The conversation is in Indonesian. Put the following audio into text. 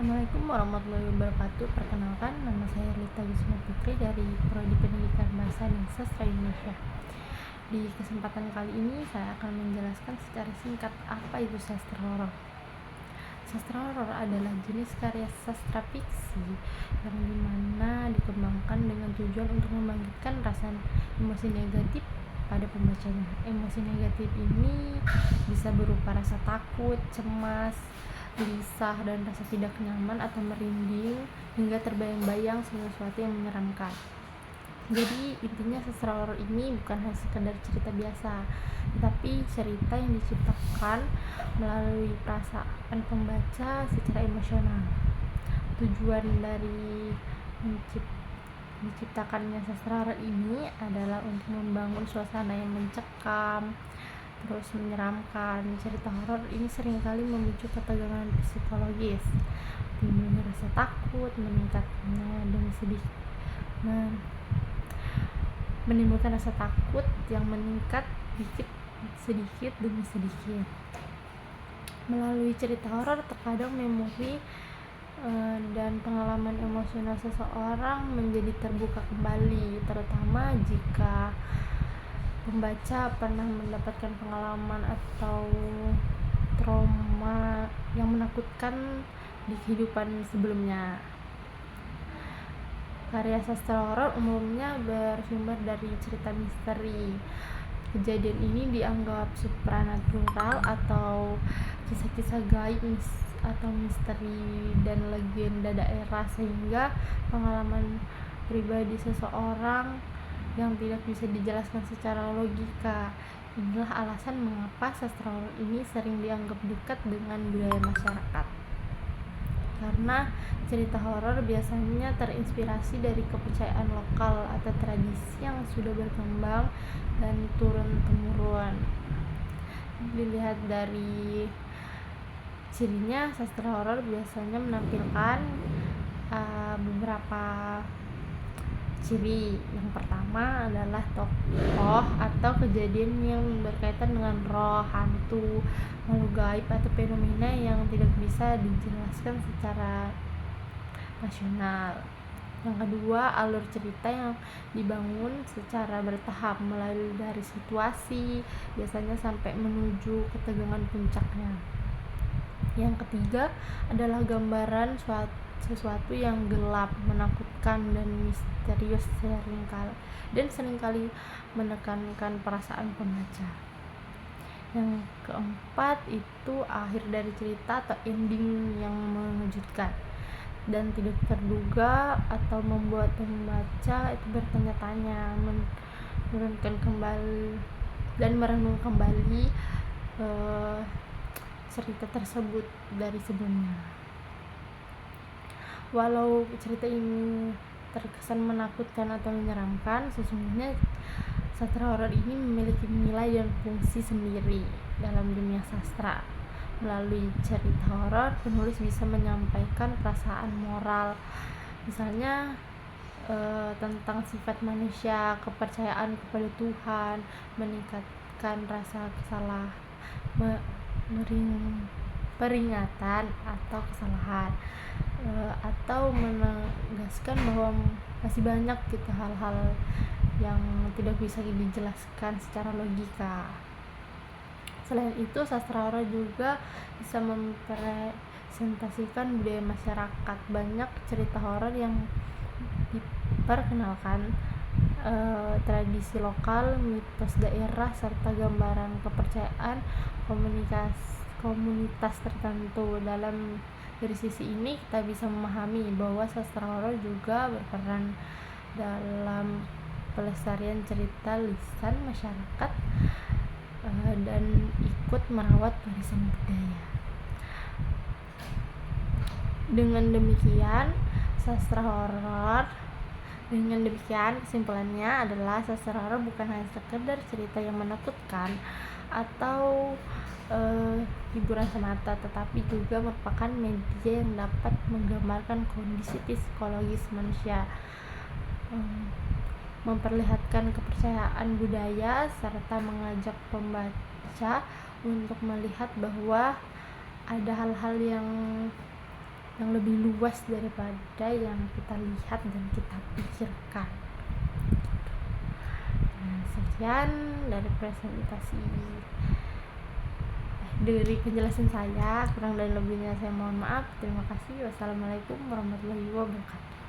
Assalamualaikum warahmatullahi wabarakatuh. Perkenalkan, nama saya Rita Wisma Putri dari Prodi Pendidikan Bahasa dan Sastra Indonesia. Di kesempatan kali ini saya akan menjelaskan secara singkat apa itu sastra horor. Sastra horor adalah jenis karya sastra fiksi yang dimana dikembangkan dengan tujuan untuk membangkitkan rasa emosi negatif pada pembacanya. Emosi negatif ini bisa berupa rasa takut, cemas, gelisah, dan rasa tidak nyaman atau merinding hingga terbayang-bayang sesuatu yang menyeramkan. Jadi intinya sastra horor ini bukan hanya sekedar cerita biasa, tetapi cerita yang diciptakan melalui perasaan pembaca secara emosional. Tujuan dari diciptakannya sastra horor ini adalah untuk membangun suasana yang mencekam, terus menyeramkan. Cerita horor ini seringkali memicu ketegangan psikologis, timbulnya rasa takut, menimbulkan rasa takut yang meningkat sedikit demi sedikit. Melalui cerita horor, terkadang memori dan pengalaman emosional seseorang menjadi terbuka kembali, terutama jika pembaca pernah mendapatkan pengalaman atau trauma yang menakutkan di kehidupan sebelumnya. Karya sastra horor umumnya bersumber dari cerita misteri. Kejadian ini dianggap supranatural atau kisah-kisah gaib atau misteri dan legenda daerah, sehingga pengalaman pribadi seseorang yang tidak bisa dijelaskan secara logika. Inilah alasan mengapa sastra horor ini sering dianggap dekat dengan budaya masyarakat. Karena cerita horor biasanya terinspirasi dari kepercayaan lokal atau tradisi yang sudah berkembang dan turun-temurun. Dilihat dari cirinya, sastra horor biasanya menampilkan beberapa ciri. Yang pertama adalah tokoh atau kejadian yang berkaitan dengan roh, hantu, makhluk gaib atau fenomena yang tidak bisa dijelaskan secara rasional. Yang kedua, alur cerita yang dibangun secara bertahap mulai dari situasi, biasanya sampai menuju ketegangan puncaknya. Yang ketiga adalah gambaran sesuatu yang gelap, menakutkan, dan misterius seringkali menekankan perasaan pembaca. Yang keempat itu akhir dari cerita atau ending yang mengejutkan dan tidak terduga atau membuat pembaca itu bertanya-tanya, menurunkan kembali dan merenung kembali cerita tersebut dari sebelumnya. Walau cerita ini terkesan menakutkan atau menyeramkan, sesungguhnya sastra horor ini memiliki nilai dan fungsi sendiri dalam dunia sastra. Melalui cerita horor, penulis bisa menyampaikan perasaan moral, misalnya tentang sifat manusia, kepercayaan kepada Tuhan, meningkatkan rasa peringatan atau kesalahan, atau menegaskan bahwa masih banyak hal-hal yang tidak bisa dijelaskan secara logika. Selain itu, sastra horor juga bisa mempresentasikan budaya masyarakat. Banyak cerita horor yang diperkenalkan tradisi lokal, mitos daerah, serta gambaran kepercayaan komunitas tertentu. Dari sisi ini kita bisa memahami bahwa sastra horor juga berperan dalam pelestarian cerita lisan masyarakat dan ikut merawat warisan budaya. Dengan demikian kesimpulannya adalah sastra horor bukan hanya sekedar cerita yang menakutkan atau hiburan semata, tetapi juga merupakan media yang dapat menggambarkan kondisi psikologis manusia, memperlihatkan kepercayaan budaya, serta mengajak pembaca untuk melihat bahwa ada hal-hal yang yang lebih luas daripada yang kita lihat dan kita pikirkan. Nah, sekian dari presentasi dari penjelasan saya, kurang dan lebihnya saya mohon maaf. Terima kasih. Wassalamualaikum warahmatullahi wabarakatuh.